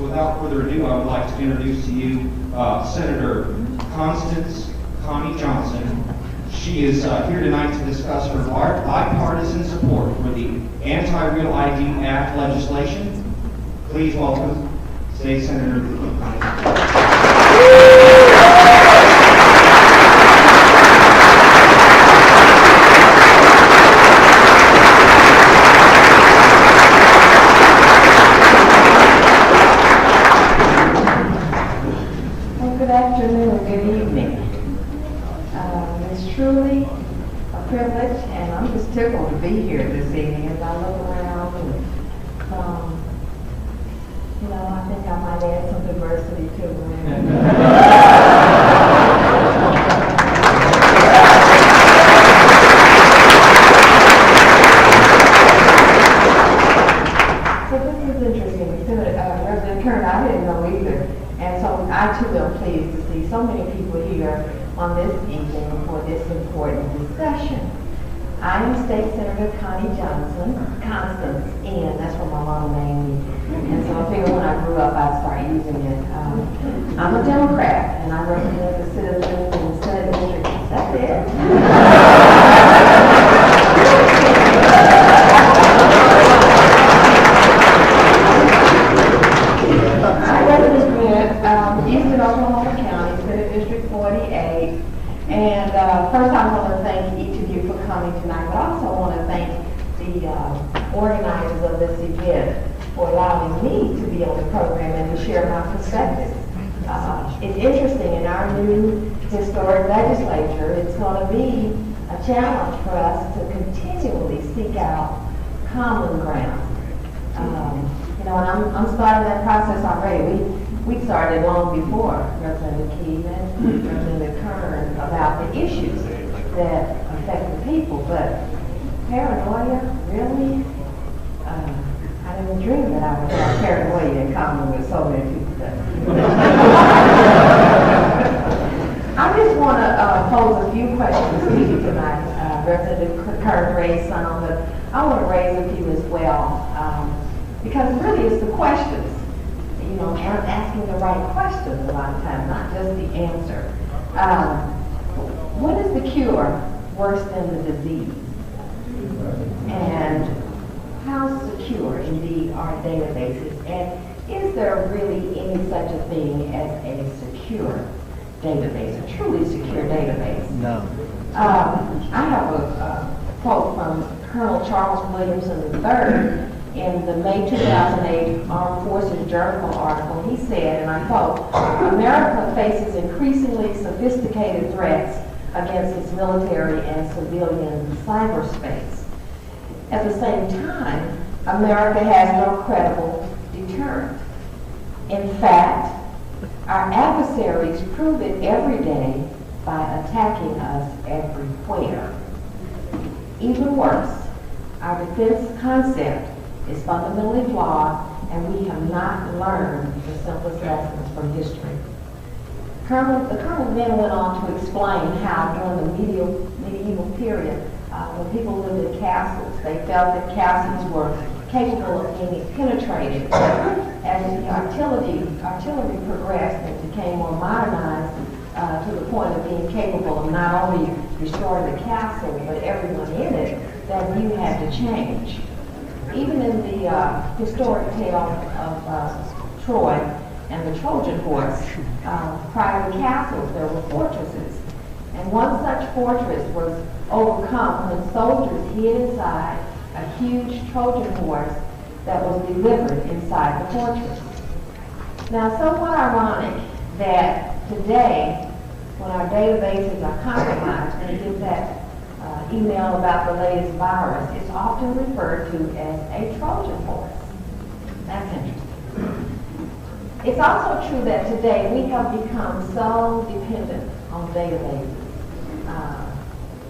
So without further ado, I would like to introduce to you Senator Constance Connie Johnson. She is here tonight to discuss her bipartisan support for the Anti-Real ID Act legislation. Please welcome State Senator Connie Johnson. Good afternoon, good evening. It's truly a privilege, and I'm just tickled to be here this evening as I look around and, I think I might add some diversity to the room. So this is interesting. President Kern, I didn't know either. And so I too am pleased to see so many people here on this evening for this important discussion. I am State Senator Connie Johnson, Constance, and that's what my mom named me. And so I figured when I grew up I'd start using it. I'm a Democrat, and I represent the citizens in the Senate District. That's it. I represent Eastern Oklahoma County, Senate District 48. And first I want to thank each of you for coming tonight, but I also want to thank the organizers of this event for allowing me to be on the program and to share my perspectives. It's interesting, in our new historic legislature, it's going to be a challenge for us to continually seek out common ground. And I'm starting that process already. We started long before Representative Keene and Representative Kern about the issues that affect the people. But paranoia, really? I didn't dream that I would have paranoia in common with so many people. I just want to pose a few questions to you tonight. Representative Kern raised some, but I want to raise a few as well. Because really it's the questions. Asking the right questions a lot of times, not just the answer. What is the cure worse than the disease? And how secure, indeed, are databases? And is there really any such a thing as a secure database, a truly secure database? No. I have a quote from Colonel Charles Williamson III in the May 2008 Armed Forces Journal article. He said, and I quote, "America faces increasingly sophisticated threats against its military and civilian cyberspace. At the same time, America has no credible deterrent. In fact, our adversaries prove it every day by attacking us everywhere. Even worse, our defense concept is fundamentally flawed, and we have not learned the simplest lessons from history." The Colonel then went on to explain how during the medieval period, when people lived in castles, they felt that castles were capable of being penetrated. As the artillery progressed and became more modernized to the point of being capable of not only destroying the castle, but everyone in it, that view had to change. Even in the historic tale of Troy and the Trojan horse, prior to castles, there were fortresses. And one such fortress was overcome when soldiers hid inside a huge Trojan horse that was delivered inside the fortress. Now, somewhat ironic that today, when our databases are compromised and you get that email about the latest virus, it's often referred to as a Trojan horse. That's interesting. It's also true that today we have become so dependent on databases.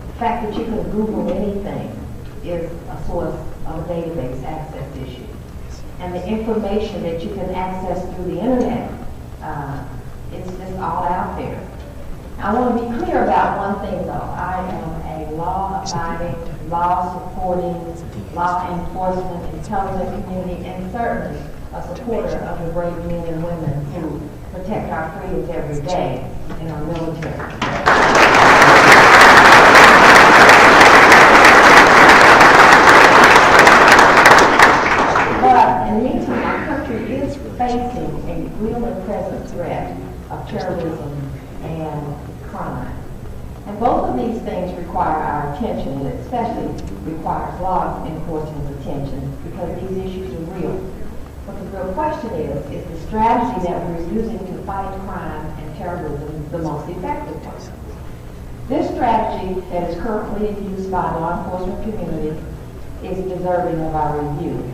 The fact that you can Google anything is a source of a database access issue. And the information that you can access through the internet, it's just all out there. I want to be clear about one thing, though. I am a law-abiding, law-supporting, law enforcement, intelligence community, and certainly a supporter of the brave men and women who protect our freedoms every day in our military. But in the meantime, our country is facing a real and present threat of terrorism and crime. And both of these things require our attention, and it especially requires law enforcement's attention because these issues are real. But the real question is the strategy that we're using to fight crime and terrorism the most effective one? This strategy that is currently in use by the law enforcement community is deserving of our review.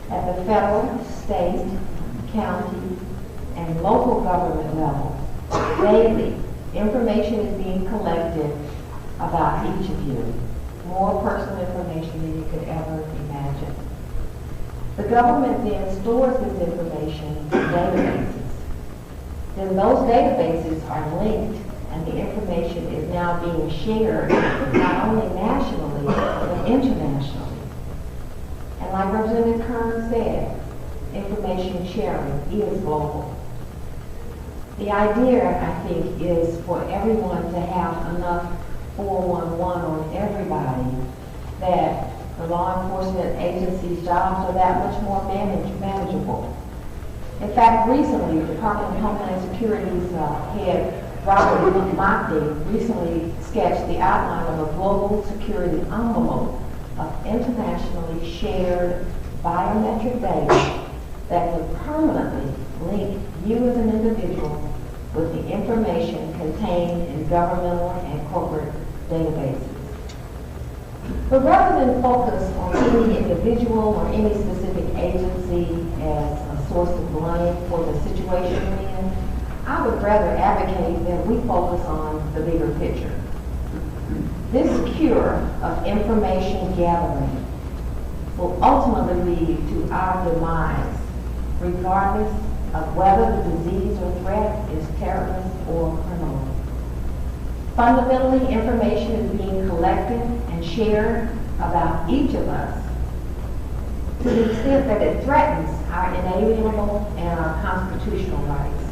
At the federal, state, county, and local government level, daily, information is being collected about each of you. More personal information than you could ever imagine. The government then stores this information in databases. Then those databases are linked and the information is now being shared not only nationally, but internationally. And like Representative Kern said, information sharing is global. The idea, I think, is for everyone to have enough 411 on everybody that the law enforcement agency's jobs are that much more manageable. In fact, recently, the Department of Homeland Security's head, Robert Mockney, recently sketched the outline of a global security envelope of internationally shared biometric data that would permanently link you as an individual with the information contained in governmental and corporate databases. But rather than focus on any individual or any specific agency as a source of blame for the situation we're in, I would rather advocate that we focus on the bigger picture. This cure of information gathering will ultimately lead to our demise, regardless of whether the disease or threat is terrorist or criminal. Fundamentally, information is being collected and shared about each of us to the extent that it threatens our inalienable and our constitutional rights.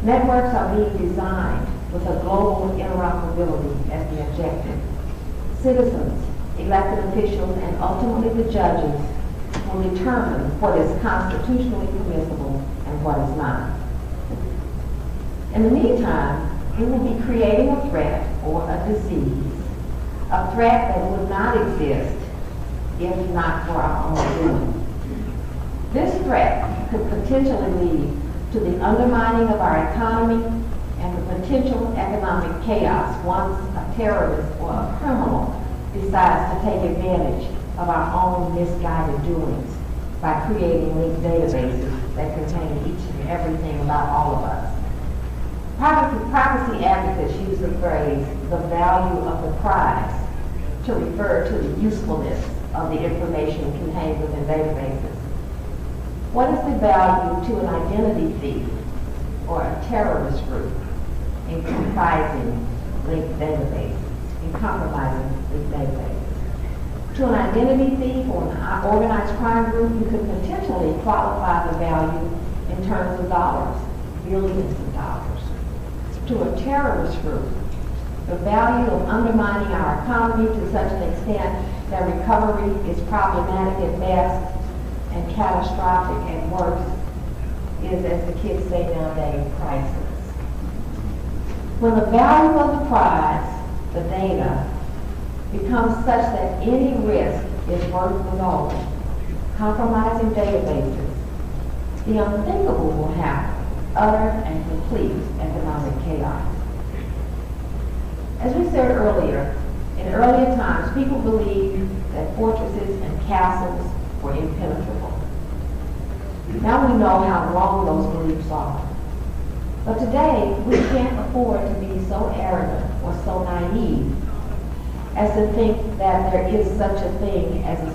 Networks are being designed with a global interoperability as the objective. Citizens, elected officials, and ultimately the judges will determine what is constitutionally permissible and what is not. In the meantime, we will be creating a threat or a disease, a threat that would not exist if not for our own doing. This threat could potentially lead to the undermining of our economy and the potential economic chaos once a terrorist or a criminal decides to take advantage of our own misguided doings by creating linked databases that contain each and everything about all of us. Privacy advocates use the phrase, the value of the prize, to refer to the usefulness of the information contained within databases. What is the value to an identity thief or a terrorist group in comprising linked databases, in compromising linked databases? To an identity thief or an organized crime group, you could potentially qualify the value in terms of dollars, billions of dollars. To a terrorist group, the value of undermining our economy to such an extent that recovery is problematic at best and catastrophic at worst is, as the kids say nowadays, priceless. When the value of the prize, the data, becomes such that any risk is worth the goal, compromising databases, the unthinkable will happen, utter and complete economic chaos. As we said earlier, in earlier times, people believed that fortresses and castles were impenetrable. Now we know how wrong those beliefs are. But today, we can't afford to be so arrogant or so naive as to think that there is such a thing as a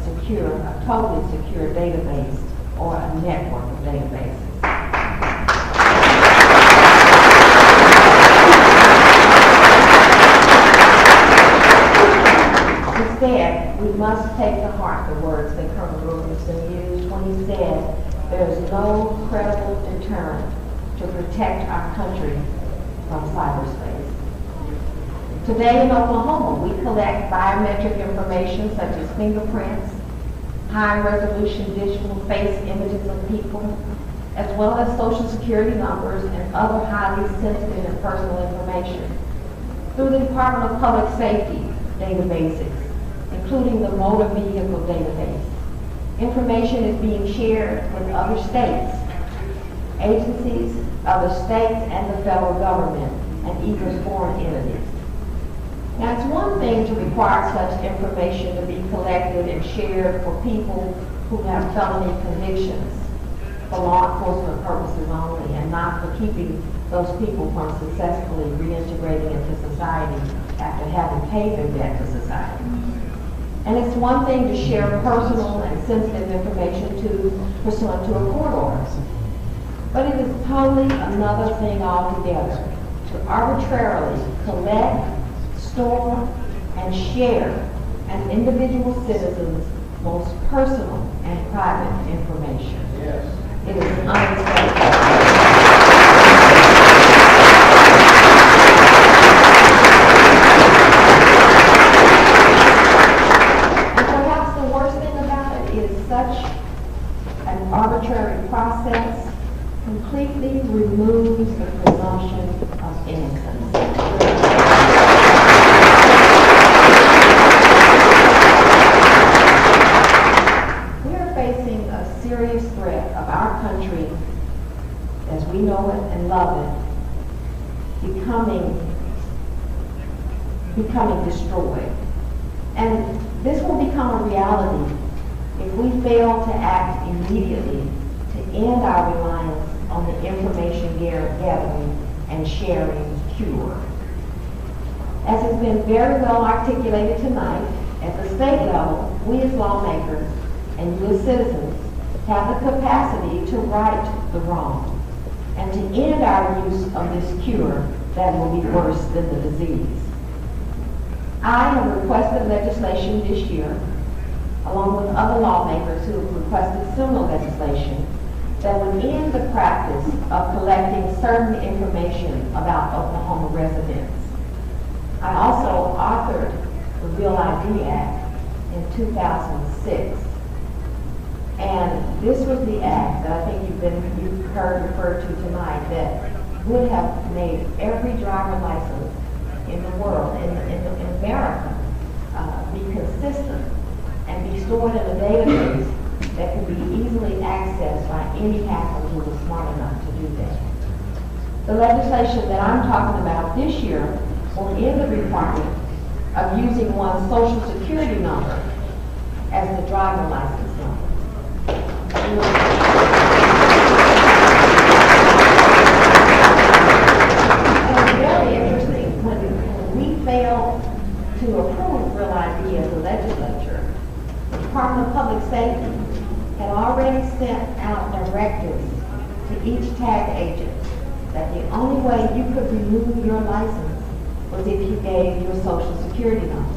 totally secure database or a network of databases. Instead, we must take to heart the words that Colonel Williamson used when he said there is no credible deterrent to protect our country from cyberspace. Today in Oklahoma, we collect biometric information such as fingerprints, high-resolution digital face images of people, as well as social security numbers and other highly sensitive and personal information through the Department of Public Safety databases, including the motor vehicle database. Information is being shared with other states, agencies, other states, and the federal government, and even foreign entities. Now, it's one thing to require such information to be collected and shared for people who have felony convictions for law enforcement purposes only, and not for keeping those people from successfully reintegrating into society after having paid their debt to society. And it's one thing to share personal and sensitive information pursuant to a court order. But it is totally another thing altogether to arbitrarily collect, store, and share an individual citizen's most personal and private information. Yes. It is unacceptable. And perhaps the worst thing about it is such an arbitrary process completely removes the presumption of innocence. We are facing a serious threat of our country, as we know it and love it, becoming destroyed. And this will become a reality if we fail to act immediately to end our reliance on the information gathering and sharing cure. As has been very well articulated tonight, at the state level, we as lawmakers and you as citizens have the capacity to right the wrong and to end our use of this cure that will be worse than the disease. I have requested legislation this year, along with other lawmakers who have requested similar legislation, that would end the practice of collecting certain information about Oklahoma residents. I also authored the Real ID Act in 2006. And this was the act that I think you've heard referred to tonight that would have made every driver license in the world, in America, be consistent and be stored in a database that could be easily accessed by any hacker who was smart enough to do that. The legislation that I'm talking about this year will end the requirement of using one's social security number as the driver license number. And it's very interesting, when we failed to approve Real ID as a legislature, the Department of Public Safety had already sent out directives to each tag agent that the only way you could renew your license was if you gave your social security number.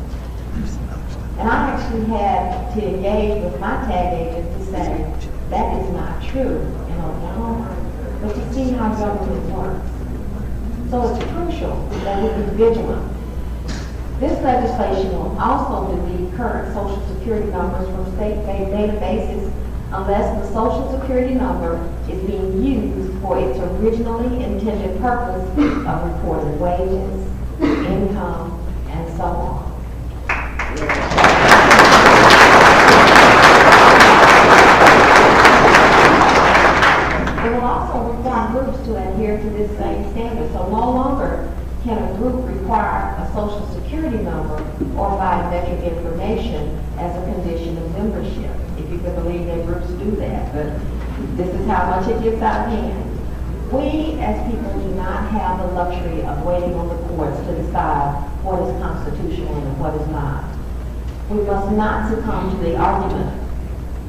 And I actually had to engage with my tag agent to say, that is not true in Oklahoma, but to see how government works. So it's crucial that we be vigilant. This legislation will also delete current social security numbers from state-based databases unless the social security number is being used for its originally intended purpose of reporting wages, income, and so on. It will also require groups to adhere to this same standard, so no longer can a group require a social security number or biometric information as a condition of membership. If you can believe that groups do that, but this is how much it gets out of hand. We as people do not have the luxury of waiting on the courts to decide what is constitutional and what is not. We must not succumb to the argument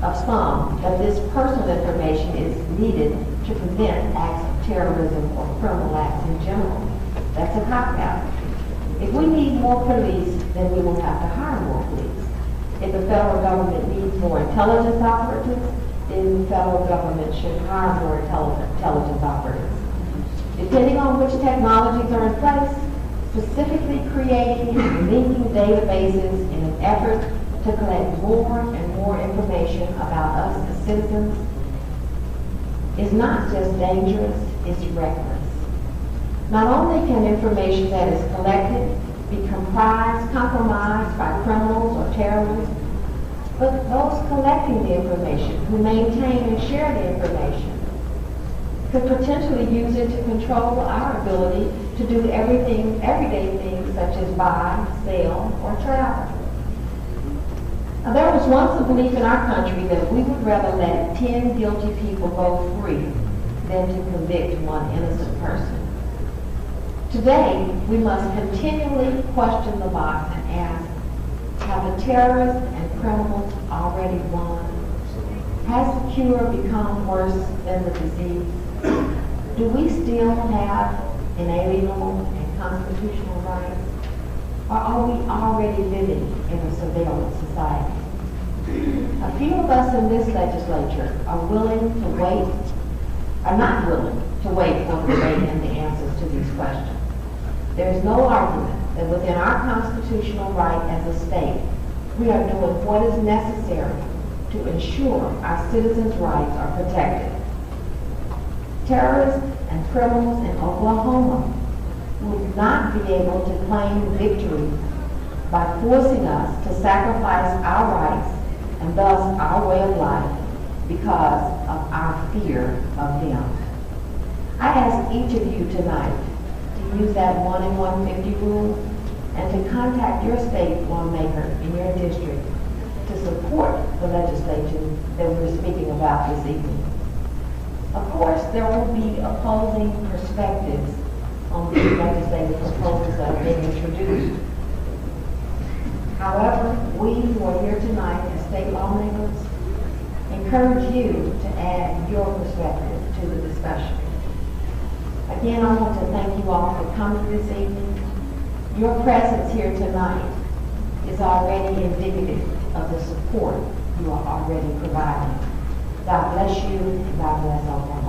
of some that this personal information is needed to prevent acts of terrorism or criminal acts in general. That's a cop-out. If we need more police, then we will have to hire more police. If the federal government needs more intelligence operatives, in the federal government should hire more intelligence operatives. Depending on which technologies are in place, specifically creating and linking databases in an effort to collect more and more information about us as citizens is not just dangerous, it's reckless. Not only can information that is collected be compromised by criminals or terrorists, but those collecting the information, who maintain and share the information, could potentially use it to control our ability to do everyday things such as buy, sell, or travel. Now, there was once a belief in our country that we would rather let 10 guilty people go free than to convict one innocent person. Today, we must continually question the box and ask, have the terrorists and criminals already won? Has the cure become worse than the disease? Do we still have inalienable and constitutional rights? Or are we already living in a surveillance society? A few of us in this legislature are not willing to wait for the debate and the answers to these questions. There is no argument that within our constitutional right as a state, we are doing what is necessary to ensure our citizens' rights are protected. Terrorists and criminals in Oklahoma will not be able to claim victory by forcing us to sacrifice our rights and thus our way of life because of our fear of them. I ask each of you tonight to use that 1 in 150 rule and to contact your state lawmaker in your district to support the legislation that we're speaking about this evening. Of course, there will be opposing perspectives on these legislative proposals that are being introduced. However, we who are here tonight as state lawmakers encourage you to add your perspective to the discussion. Again, I want to thank you all for coming this evening. Your presence here tonight is already indicative of the support you are already providing. God bless you, and God bless Oklahoma.